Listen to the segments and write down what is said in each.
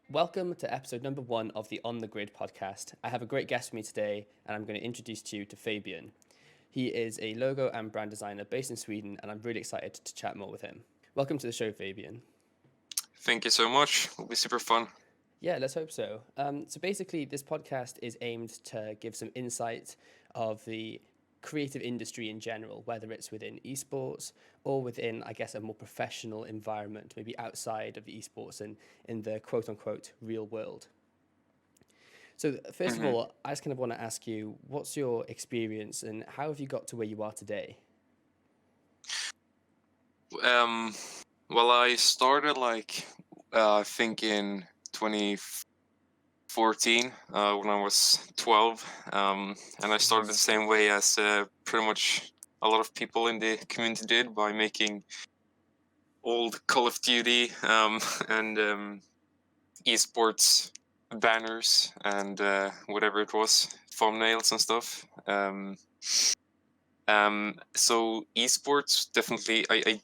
Welcome to episode number 1 of the On the Grid podcast. I have a great guest with me today, and I'm going to introduce to you to Fabian. He is a logo and brand designer based in Sweden, and I'm really excited to chat more with him. Welcome to the show, Fabian. Thank you so much. It'll be super fun. Yeah, let's hope so. So basically, this podcast is aimed to give some insight of the creative industry in general, whether it's within esports or within, I guess, a more professional environment, maybe outside of the esports and in the quote unquote real world. So, first of hmm all, I just kind of want to ask you, what's your experience and how have you got to where you are today? Um, well, I started I think in 2014 when I was 12, and I started the Nice. same way as pretty much a lot of people in the community did by making old Call of Duty and esports banners and whatever it was, thumbnails and stuff. So esports definitely. I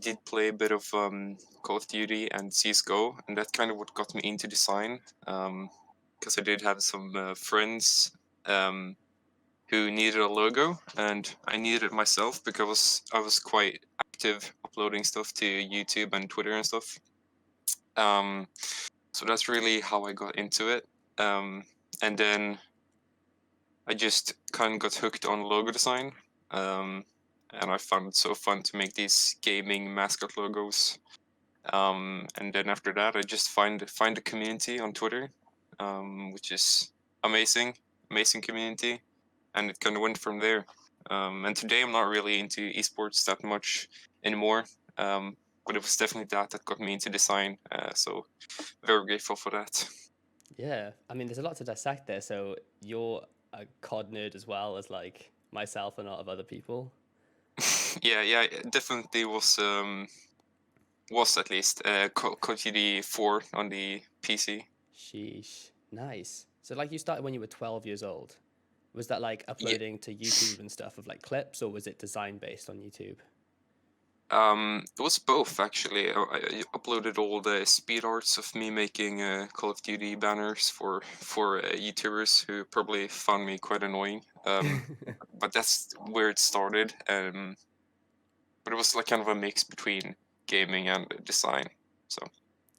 did play a bit of Call of Duty and CS:GO, and that kind of what got me into design. Because I did have some friends who needed a logo, and I needed it myself because I was quite active uploading stuff to YouTube and Twitter and stuff. Um, so that's really how I got into it. And then I just kind of got hooked on logo design. And I found it so fun to make these gaming mascot logos. And then after that, I just find a community on Twitter, which is amazing community, and it kind of went from there. And today I'm not really into esports that much anymore, but it was definitely that got me into design. So very grateful for that. Yeah, I mean, there's a lot to dissect there. So, you're a COD nerd as well as like myself and a lot of other people. Yeah, it definitely was at least Call of Duty 4 on the PC. Sheesh. Nice. So, like, you started when you were 12 years old. Was that like Yeah, uploading to YouTube and stuff of like clips, or was it design based on YouTube? it was both actually. I uploaded all the speed arts of me making Call of Duty banners for YouTubers who probably found me quite annoying. But that's where it started. But it was like kind of a mix between gaming and design. So,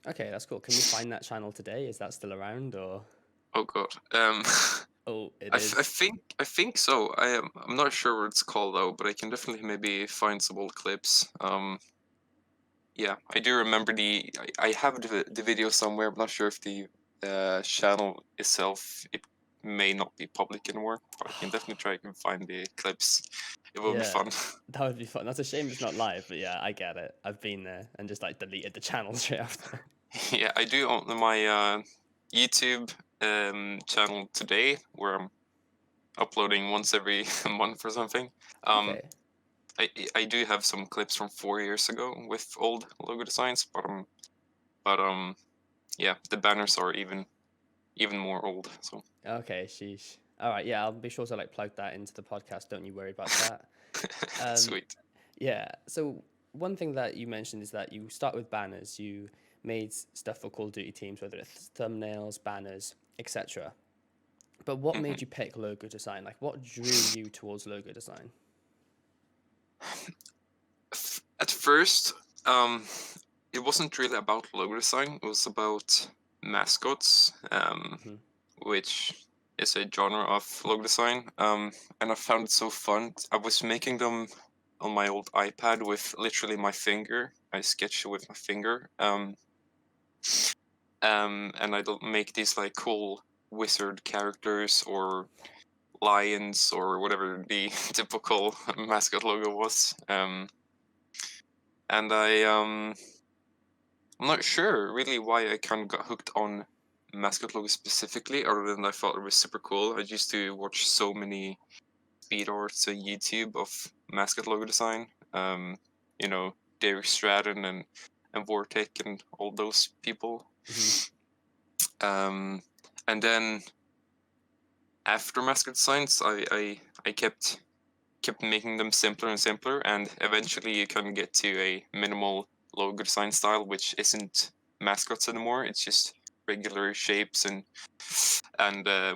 Okay, that's cool. Can we find that channel today? Is that still around or? oh god. Oh, it is. I think so. I'm not sure what it's called though, but I can definitely maybe find some old clips. Yeah, I do remember I have the video somewhere. I'm not sure if the channel itself it may not be public anymore, but I can definitely try and find the clips. It will be Yeah, fun. that would be fun. That's a shame it's not live, but yeah, I get it. I've been there and just like deleted the channel straight after. Yeah, I do own my YouTube channel today, where I'm uploading once every month or something. Um, Okay. I do have some clips from 4 years ago with old logo designs, but yeah, the banners are even more old. So Okay, sheesh. All right, yeah, I'll be sure to like plug that into the podcast. Don't you worry about that. Um, sweet. yeah. So one thing that you mentioned is that you start with banners. You made stuff for Call of Duty teams, whether it's thumbnails, banners, etc. But what hmm made you pick logo design? Like, what drew you towards logo design? At first, um, it wasn't really about logo design. It was about mascots, Hmm. which is a genre of logo design. And I found it so fun. I was making them on my old iPad with literally my finger. I sketched with my finger. And I don't make these like cool wizard characters or lions or whatever the typical mascot logo was. And I'm not sure really why I kind of got hooked on mascot logo specifically, other than I thought it was super cool. I used to watch so many speed arts on YouTube of mascot logo design. You know, Derek Stratton and Vortek and all those people. Hmm. Um, and then after mascot designs, I kept making them simpler and simpler, and eventually you kind of get to a minimal logo design style, which isn't mascots anymore. It's just regular shapes and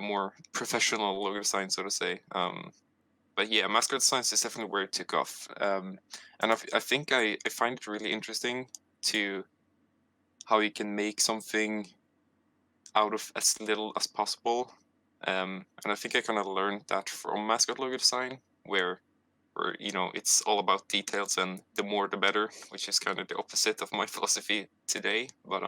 more professional logo design, so to say. But yeah, mascot designs is definitely where it took off. And I think I find it really interesting to how you can make something out of as little as possible. And I think I kind of learned that from mascot logo design, where it's all about details and the more the better, which is kind of the opposite of my philosophy today. But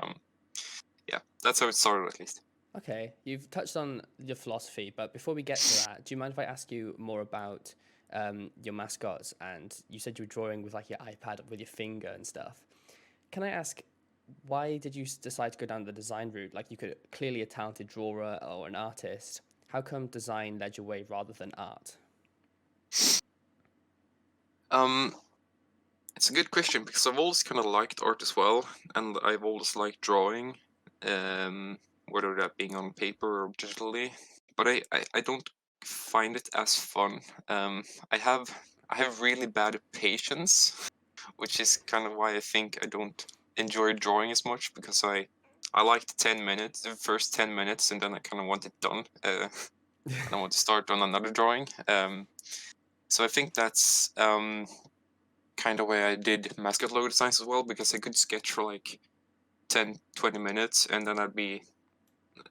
yeah, that's how it started at least. Okay, you've touched on your philosophy, but before we get to that, do you mind if I ask you more about your mascots? And you said you were drawing with like your iPad with your finger and stuff. Can I ask, why did you decide to go down the design route? Like, you could clearly a talented drawer or an artist. How come design led your way rather than art? It's a good question because I've always kind of liked art as well, and I've always liked drawing, whether that being on paper or digitally. But I don't find it as fun. I have really bad patience, which is kind of why I think I don't enjoy drawing as much, because I like the first 10 minutes, and then I kind of want it done, and I want to start on another drawing. So I think that's kind of way I did mascot logo designs as well, because I could sketch for like 10-20 minutes, and then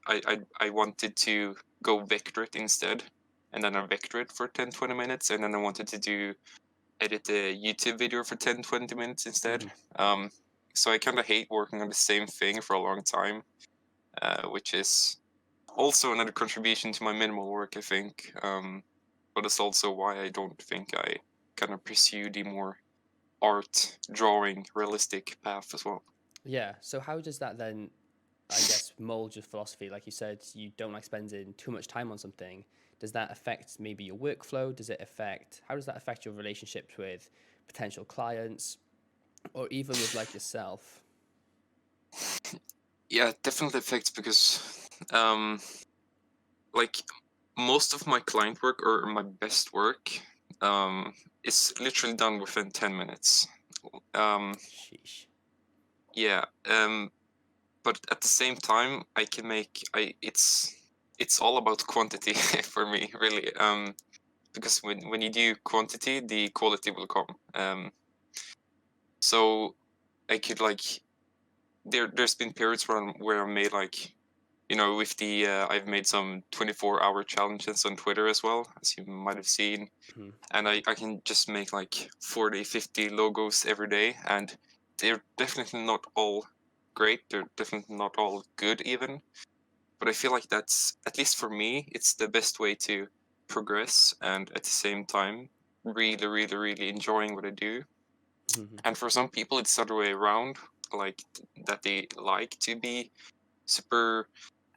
I wanted to go vector it instead, and then I vector it for 10-20 minutes, and then I wanted to edit a YouTube video for 10-20 minutes instead. So I kind of hate working on the same thing for a long time, which is also another contribution to my minimal work, I think. But it's also why I don't think I kind of pursue the more art, drawing, realistic path as well. Yeah, so how does that then, I guess, mold your philosophy? Like you said, you don't like spending too much time on something. Does that affect maybe your workflow? How does that affect your relationships with potential clients or even with like yourself? Yeah, it definitely affects, because like most of my client work or my best work is literally done within 10 minutes. Sheesh. Yeah, but at the same time, it's all about quantity for me, really. Because when you do quantity, the quality will come. So I could like there's been periods where I made like, with the I've made some 24-hour challenges on Twitter as well, as you might have seen. And I can just make like 40-50 logos every day, and they're definitely not all great, they're definitely not all good even, but I feel like that's, at least for me, it's the best way to progress, and at the same time really really really enjoying what I do. And for some people it's the other way around, like that they like to be super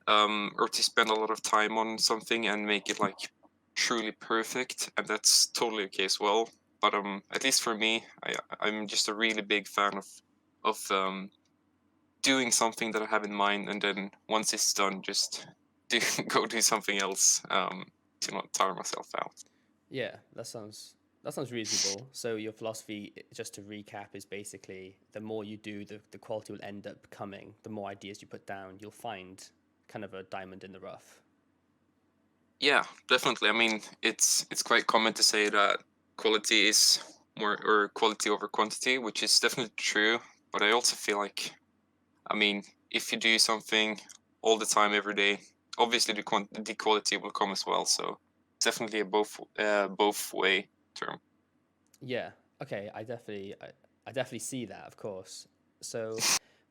or to spend a lot of time on something and make it like truly perfect, and that's totally okay as well. But at least for me, I'm just a really big fan of doing something that I have in mind, and then once it's done, just go do something else, to not tire myself out. Yeah, that sounds reasonable. So your philosophy, just to recap, is basically the more you do, the quality will end up coming. The more ideas you put down, you'll find kind of a diamond in the rough. Yeah, definitely. I mean, it's quite common to say that quality is more, or quality over quantity, which is definitely true. But I also feel like, I mean, if you do something all the time, every day, obviously the quality will come as well. So it's definitely a both way term. Yeah. Okay. I definitely see that, of course. So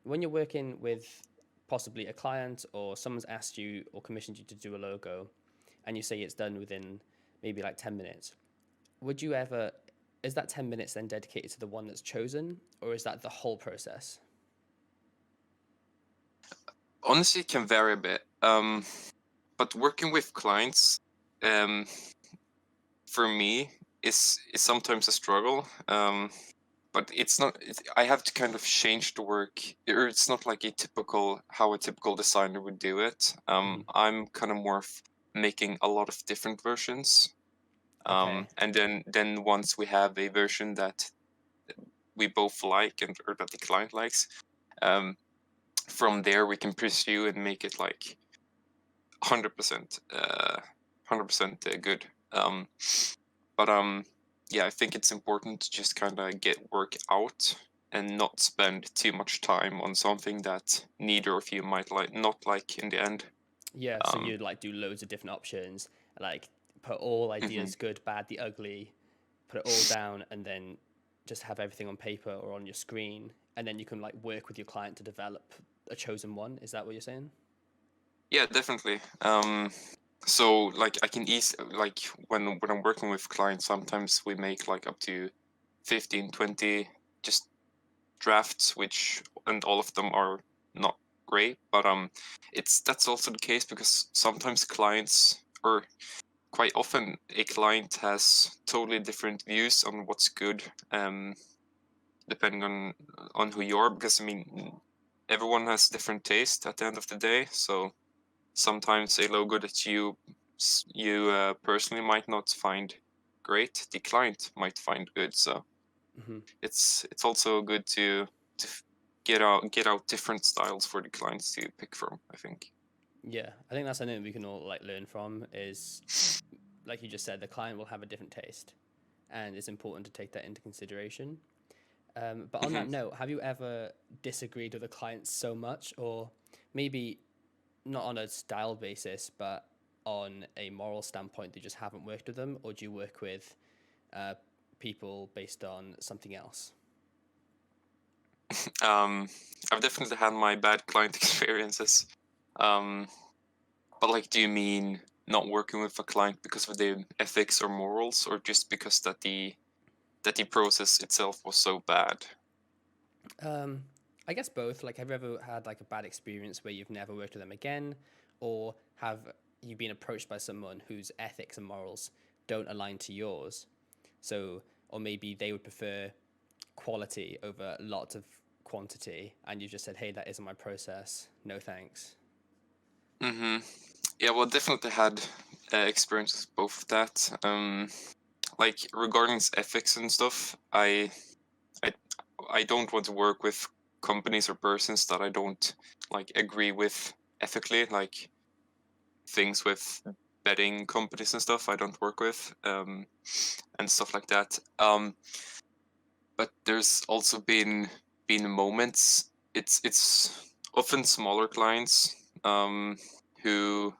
when you're working with possibly a client or someone's asked you or commissioned you to do a logo, and you say it's done within maybe like 10 minutes, would you ever? Is that 10 minutes then dedicated to the one that's chosen, or is that the whole process? Honestly, it can vary a bit. But working with clients, um, for me, is sometimes a struggle. But it's not. I have to kind of change the work, or it's not like how a typical designer would do it. I'm kind of more making a lot of different versions. Okay. And then once we have a version that we both like, and or that the client likes, um, from there we can pursue and make it like 100% 100% good. But yeah, I think it's important to just kind of get work out and not spend too much time on something that neither of you might not like in the end. Yeah, so you'd like do loads of different options, like put all ideas, good, bad, the ugly, put it all down, and then just have everything on paper or on your screen, and then you can like work with your client to develop a chosen one. Is that what you're saying? Yeah, definitely. So like I can like when I'm working with clients, sometimes we make like up to 15, 20 just drafts, and all of them are not great, but that's also the case because sometimes clients, or quite often a client, has totally different views on what's good, depending on who you are, because I mean everyone has different taste at the end of the day. So sometimes a logo that you personally might not find great, the client might find good. So it's also good to get out different styles for the clients to pick from, I think. Yeah, I think that's something we can all like learn from. Is like you just said, the client will have a different taste, and it's important to take that into consideration. But on that note, have you ever disagreed with a client so much, or maybe not on a style basis, but on a moral standpoint, that you just haven't worked with them, or do you work with people based on something else? I've definitely had my bad client experiences. But like, do you mean not working with a client because of the ethics or morals, or just because that the process itself was so bad? I guess both. Like, have you ever had like a bad experience where you've never worked with them again, or have you been approached by someone whose ethics and morals don't align to yours? So, or maybe they would prefer quality over lots of quantity, and you just said, "Hey, that isn't my process. No thanks." Yeah, well, definitely had experiences with both of that. Like regarding ethics and stuff, I I don't want to work with companies or persons that I don't like agree with ethically, like things with betting companies and stuff I don't work with, and stuff like that. But there's also been moments. It's often smaller clients who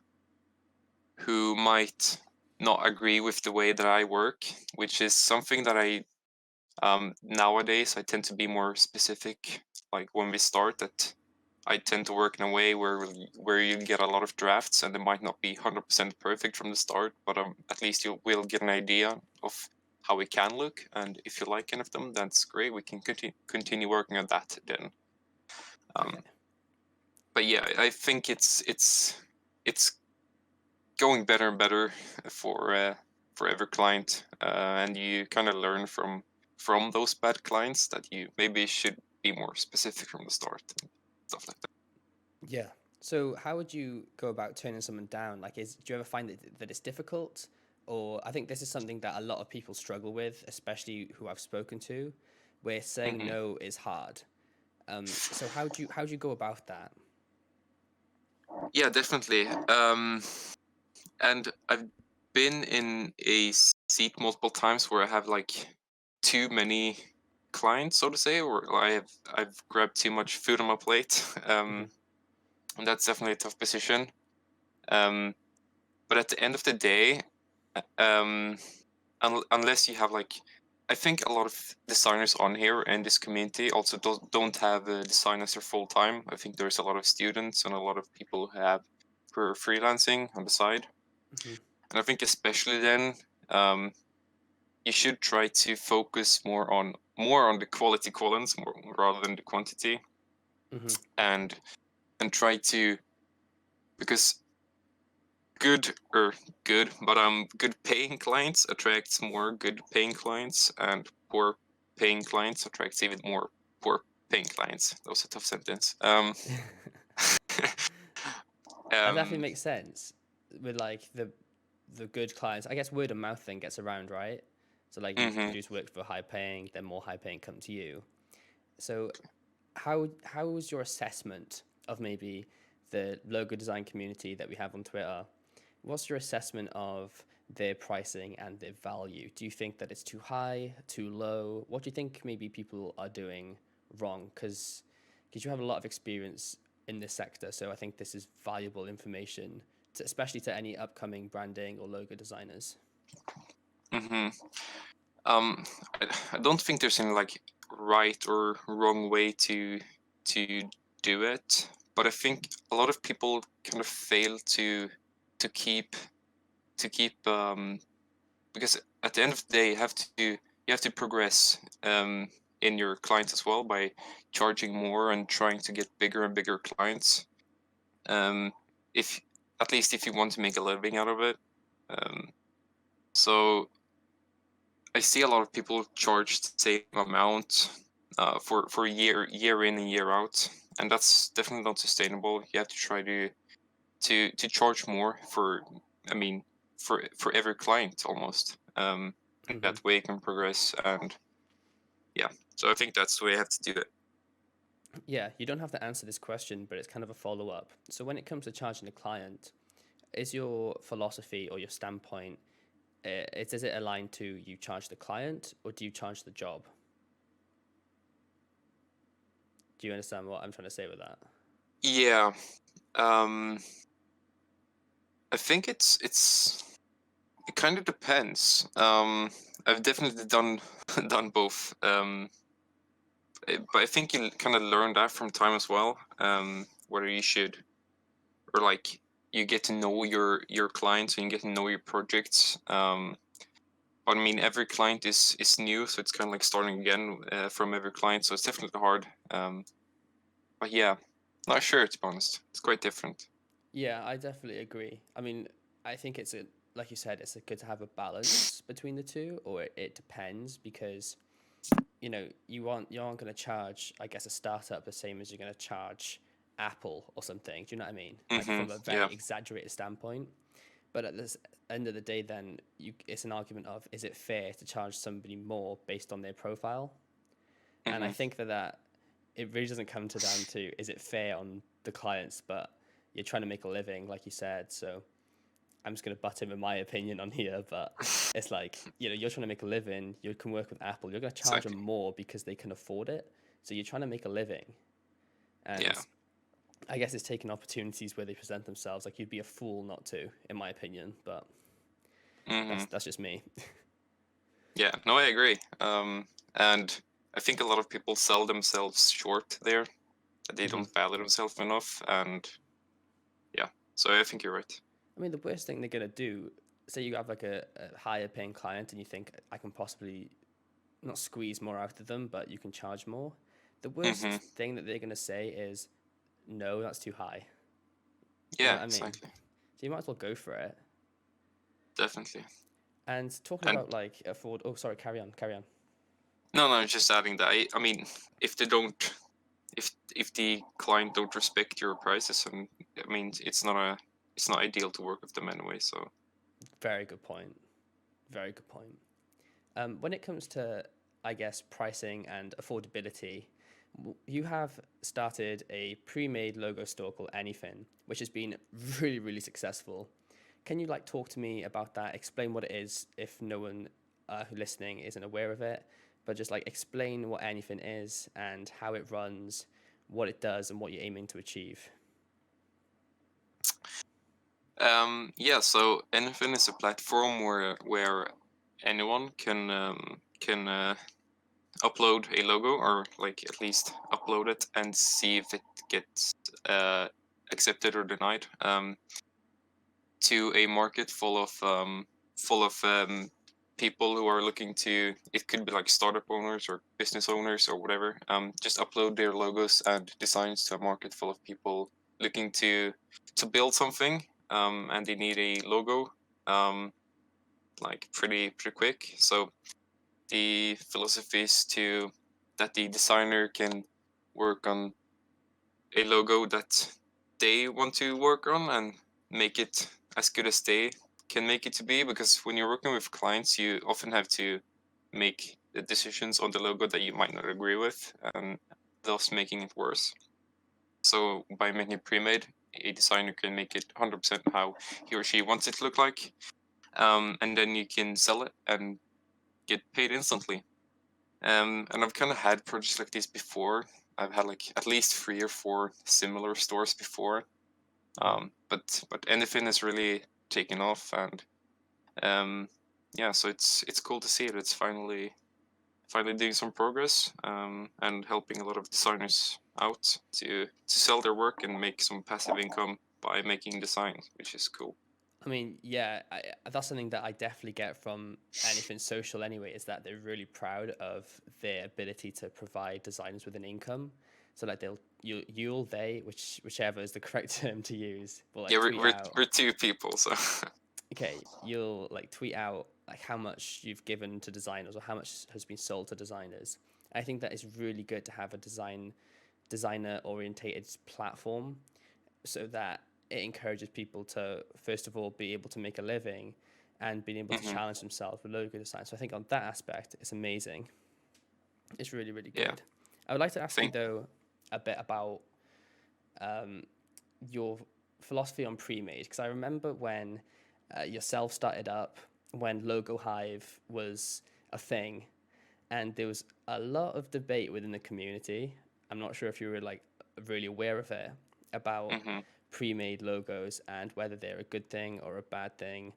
might not agree with the way that I work, which is something that I nowadays I tend to be more specific. Like when we start, that I tend to work in a way where you get a lot of drafts, and they might not be 100% perfect from the start, but at least you will get an idea of how we can look. And if you like any of them, that's great. We can continue working on that then. Okay. But yeah, I think it's going better and better for every client, and you kind of learn from those bad clients that you maybe should be more specific from the start and stuff like that. Yeah. So, how would you go about turning someone down? Like, do you ever find that it's difficult? Or I think this is something that a lot of people struggle with, especially who I've spoken to, where saying no is hard. So how do you go about that? Yeah, definitely. And I've been in a seat multiple times where I have like too many clients, so to say, or I've grabbed too much food on my plate. And that's definitely a tough position. But at the end of the day, um, unless you have like, I think a lot of designers on here in this community also don't have a design as their full time. I think there's a lot of students and a lot of people who have for freelancing on the side. And I think especially then, you should try to focus more on the quality columns more rather than the quantity, and try to, because good or good, but good paying clients attracts more good paying clients, and poor paying clients attracts even more poor paying clients. That was a tough sentence. That definitely Um, makes sense with like the good clients. I guess word of mouth thing gets around, right? So like you mhm. produce work for high paying, then more high paying come to you. So how was your assessment of maybe the logo design community that we have on Twitter, what's your assessment of their pricing and their value? Do you think that it's too high, too low? What do you think maybe people are doing wrong? Because you have a lot of experience in this sector, so I think this is valuable information, especially to any upcoming branding or logo designers. Mm-hmm. I don't think there's any like right or wrong way to do it, but I think a lot of people kind of fail to keep because at the end of the day you have to progress in your clients as well by charging more and trying to get bigger and bigger clients. If at least if you want to make a living out of it. So I see a lot of people charge the same amount for a year in and year out, and that's definitely not sustainable. You have to try to charge more for, I mean, for every client almost. That way you can progress, and yeah. So I think that's the way you have to do it. Yeah, you don't have to answer this question, but it's kind of a follow-up. So when it comes to charging a client, is your philosophy or your standpoint, is it aligned to you charge the client or do you charge the job? Do you understand what I'm trying to say with that? Yeah. I think it kind of depends. I've definitely done both. But I think you kind of learn that from time as well. Whether you should, or like you get to know your clients and you get to know your projects. But I mean, every client is new, so it's kind of like starting again from every client. So it's definitely hard. But yeah, not sure, to be honest. It's quite different. Yeah, I definitely agree. I mean, I think like you said, it's good to have a balance between the two, or it depends because, you know, you aren't going to charge, I guess, a startup the same as you're going to charge Apple or something. Do you know what I mean? Like from a very exaggerated standpoint. But at the end of the day, then it's an argument of, is it fair to charge somebody more based on their profile? And I think that it really doesn't come down to, is it fair on the clients, but you're trying to make a living, like you said. So I'm just going to butt in with my opinion on here, but it's like, you know, you're trying to make a living, you can work with Apple, you're going to charge them more because they can afford it. So you're trying to make a living. And I guess it's taking opportunities where they present themselves. Like, you'd be a fool not to, in my opinion, but that's just me. Yeah, no, I agree. And I think a lot of people sell themselves short there. They don't value themselves enough, and yeah. So I think you're right. I mean, the worst thing they're gonna do, say you have like a higher paying client, and you think, I can possibly not squeeze more out of them, but you can charge more. The worst thing that they're gonna say is, no, that's too high. Yeah, you know what I mean? exactly. So you might as well go for it. Definitely. And talking about like afford. Oh, sorry. Carry on. No, just adding that. I mean, if they don't, if the client don't respect your prices, and I mean, it's not ideal to work with them anyway. So. Very good point. When it comes to, I guess, pricing and affordability, you have started a pre-made logo store called Anyfn, which has been really, really successful. Can you like talk to me about that? Explain what it is if no one listening isn't aware of it, but just like explain what Anyfn is and how it runs, what it does, and what you're aiming to achieve. Yeah, so Anyfn is a platform where anyone can upload a logo, or like at least upload it and see if it gets accepted or denied, to a market full of people who are looking to, it could be like startup owners or business owners or whatever, just upload their logos and designs to a market full of people looking to build something, and they need a logo, like pretty quick. So the philosophy is that the designer can work on a logo that they want to work on and make it as good as they can make it to be, because when you're working with clients, you often have to make the decisions on the logo that you might not agree with, and thus making it worse. So by making it pre-made, a designer can make it 100% how he or she wants it to look like, and then you can sell it and get paid instantly. And I've kind of had projects like this before. I've had like at least 3 or 4 similar stores before. But Anyfn has really taken off, and yeah, so it's cool to see it. It's finally doing some progress, and helping a lot of designers out to sell their work and make some passive income by making designs, which is cool. I mean, yeah, that's something that I definitely get from Anyfn Social anyway, is that they're really proud of their ability to provide designers with an income. So like whichever is the correct term to use, will like Yeah, tweet out. we're 2 people, so Okay, you'll like tweet out like how much you've given to designers or how much has been sold to designers. I think that is really good to have a designer orientated platform, so that it encourages people to first of all be able to make a living and being able to challenge themselves with logo design. So I think on that aspect, it's amazing. It's really, really good. yeah. I would like to ask you though a bit about your philosophy on pre-made, because I remember when yourself started up, when Logo Hive was a thing, and there was a lot of debate within the community. I'm not sure if you were like really aware of it, about pre-made logos and whether they're a good thing or a bad thing.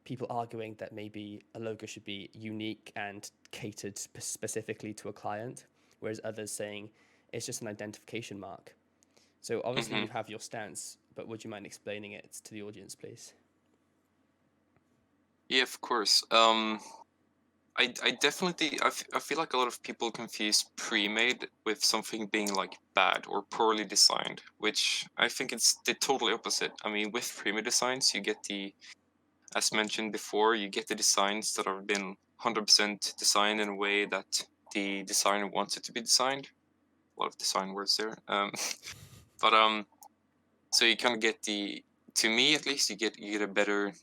People arguing that maybe a logo should be unique and catered specifically to a client, whereas others saying it's just an identification mark. So obviously you have your stance, but would you mind explaining it to the audience, please? Yeah, of course. I definitely I feel like a lot of people confuse pre-made with something being like bad or poorly designed, which I think it's the totally opposite. I mean, with pre-made designs, you get as mentioned before, you get the designs that have been 100% designed in a way that the designer wants it to be designed. A lot of design words there. But so you kind of get to me at least, you get a better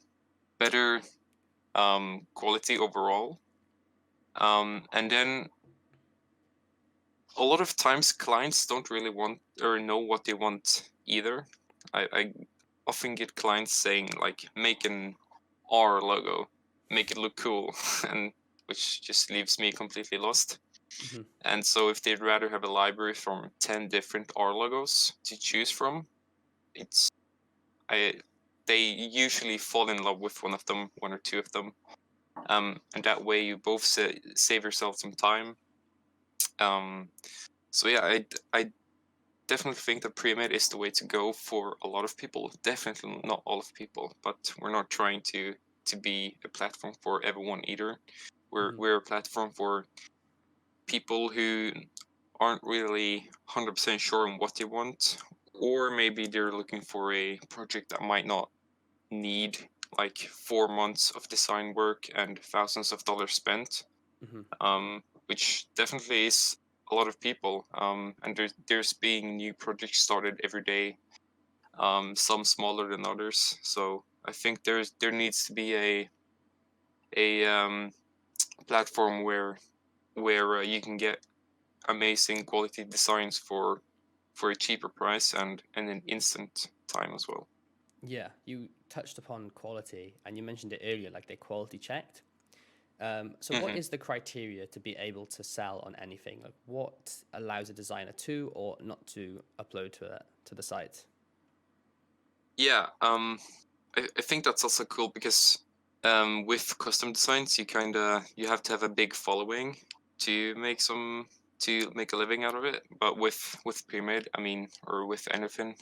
quality overall. And then a lot of times clients don't really want or know what they want either. I often get clients saying like, make an R logo, make it look cool, and which just leaves me completely lost. And so if they'd rather have a library from 10 different R logos to choose from, they usually fall in love with one of them, 1 or 2 of them. And that way you both save yourself some time. So yeah, I definitely think that pre-made is the way to go for a lot of people. Definitely not all of people, but we're not trying to be a platform for everyone either. We're a platform for people who aren't really 100% sure on what they want, or maybe they're looking for a project that might not need like 4 months of design work and thousands of dollars spent, which definitely is a lot of people. And there's being new projects started every day, some smaller than others. So I think there needs to be a platform where you can get amazing quality designs for a cheaper price and an instant time as well. Yeah, you touched upon quality, and you mentioned it earlier, like they're quality checked. So what is the criteria to be able to sell on anything? Like what allows a designer to or not to upload to the site? Yeah, I think that's also cool because with custom designs, you have to have a big following to make a living out of it. But with premade, I mean, or with Anyfn,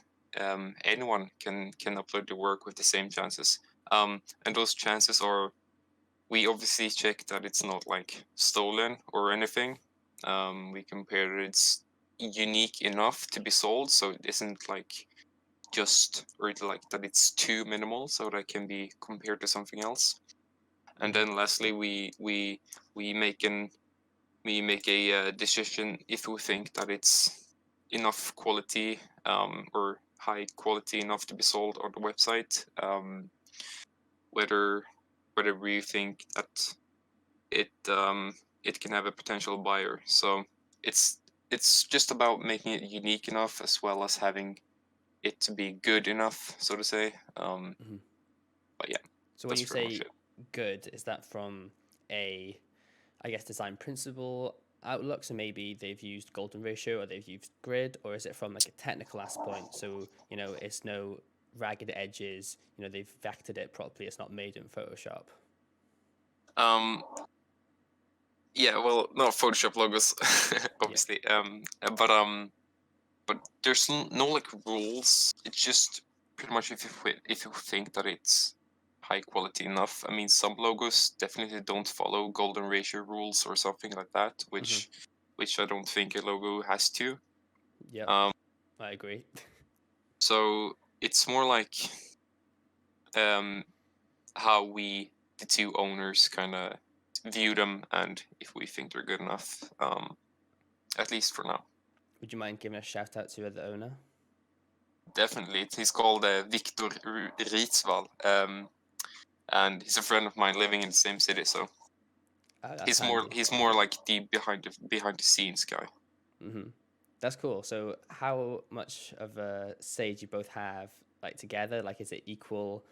anyone can upload their work with the same chances. And those chances are, we obviously check that it's not like stolen or anything. We compare that it's unique enough to be sold, so it isn't like just, or like that it's too minimal so that it can be compared to something else. And then lastly, we make a decision if we think that it's enough quality, or high quality enough to be sold on the website. Whether we think that it can have a potential buyer. So it's it's just about making it unique enough as well as having it to be good enough, so to say. Mhm. But yeah, So when that's you pretty much say it. good, is that from a, I guess, design principle outlook? So maybe they've used golden ratio or they've used grid, or is it from like a technical aspect? So, it's no ragged edges, they've vectored it properly, it's not made in Photoshop. Um, yeah, well, not Photoshop logos, obviously. But there's no like rules. It's just pretty much if you think that it's high quality enough. I mean, some logos definitely don't follow golden ratio rules or something like that, which I don't think a logo has to. Yep, Um, I agree. so it's more like how we, the two owners, kind of view them, and if we think they're good enough. At least for now. Would you mind giving a shout out to the owner? Definitely, he's called Victor Ritsvall, and he's a friend of mine living in the same city. So That's handy. he's more like the behind the scenes guy. Mm-hmm. That's cool. So how much of a say do you both have like together? Like is it equal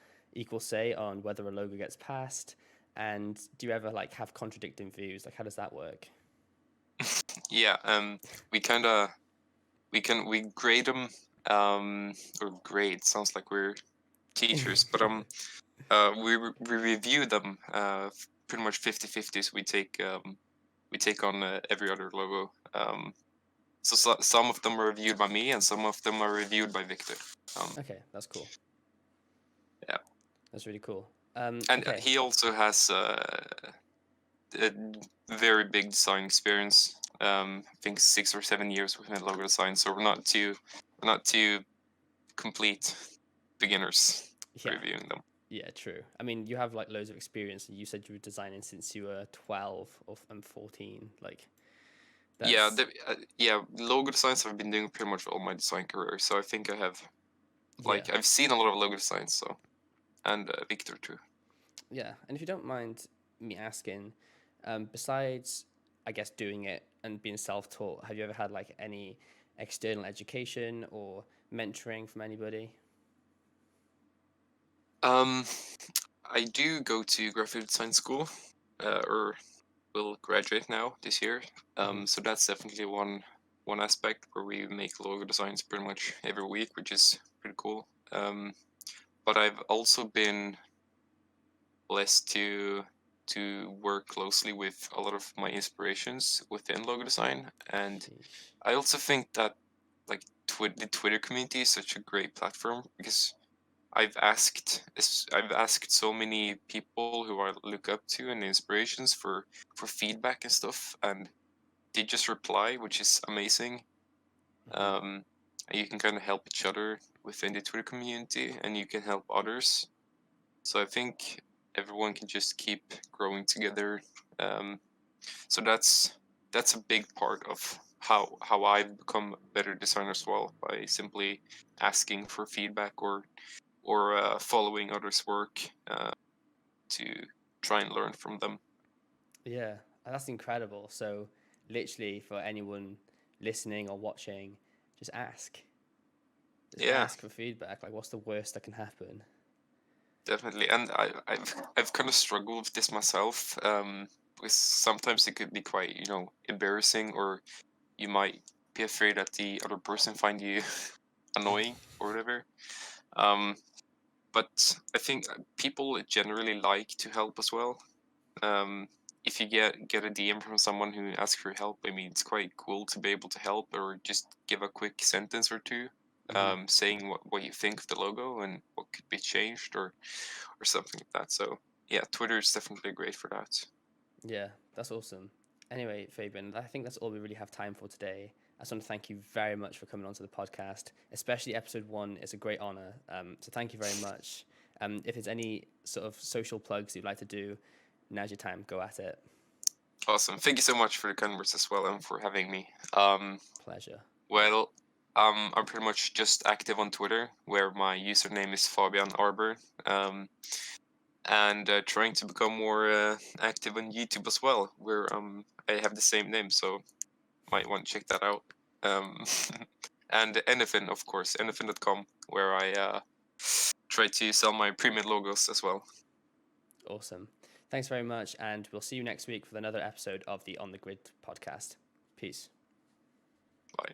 say on whether a logo gets passed? And do you ever like have contradicting views? Like how does that work? Yeah, we kind of we grade them, or grade sounds like we're teachers, but we review them pretty much 50-50. So we take on every other logo. So some of them are reviewed by me, and some of them are reviewed by Victor. Okay, that's cool. Yeah, That's really cool. and Okay. he also has a very big design experience. I think 6 or 7 years within logo design. So we're not too complete beginners Yeah. reviewing them. Yeah, true. I mean, you have like loads of experience. You said you were designing since you were 12 or and 14. Like Yeah, that's logo designs I've been doing pretty much all my design career. So I think I have yeah. I've seen a lot of logo designs. So and Victor too. Yeah, and if you don't mind me asking, besides, I guess, doing it and being self-taught, have you ever had like any external education or mentoring from anybody? Um, I do go to graphic design school, or will graduate now this year. Mm-hmm. So that's definitely one aspect where we make logo designs pretty much every week, which is pretty cool. But I've also been blessed to work closely with a lot of my inspirations within logo design, and Sheesh. I also think that like the Twitter community is such a great platform because I've asked so many people who I look up to and inspirations for feedback and stuff, and they just reply, which is amazing. Mm-hmm. And you can kind of help each other within the Twitter community, and you can help others. So I think everyone can just keep growing together. Um, so that's a big part of how I've become a better designer as well, by simply asking for feedback or following others' work to try and learn from them. Yeah, that's incredible. So, literally, for anyone listening or watching, just ask. Just Yeah, ask for feedback. Like, what's the worst that can happen? definitely. And I've kind of struggled with this myself, because sometimes it could be quite embarrassing, or you might be afraid that the other person find you annoying or whatever. Um, but I think people generally like to help as well. Um, if you get a DM from someone who asks for help, I mean, it's quite cool to be able to help, or just give a quick sentence or two, Mm-hmm. saying what you think of the logo and what could be changed, or something like that. So yeah, Twitter is definitely great for that. Yeah, that's awesome. Anyway, Fabian, I think that's all we really have time for today. I just want to thank you very much for coming onto the podcast, especially episode one. It's a great honor. So thank you very much. If there's any sort of social plugs you'd like to do, now's your time. Go at it. Awesome. Thank you so much for the kind words as well, and for having me. Pleasure. Well, I'm pretty much just active on Twitter, where my username is Fabian Arbor. And trying to become more active on YouTube as well, where I have the same name. So might want to check that out. And Anyfn, of course, anyfn.com, where I try to sell my premade logos as well. Awesome. Thanks very much, and we'll see you next week with another episode of the On the Grid podcast. Peace. Bye.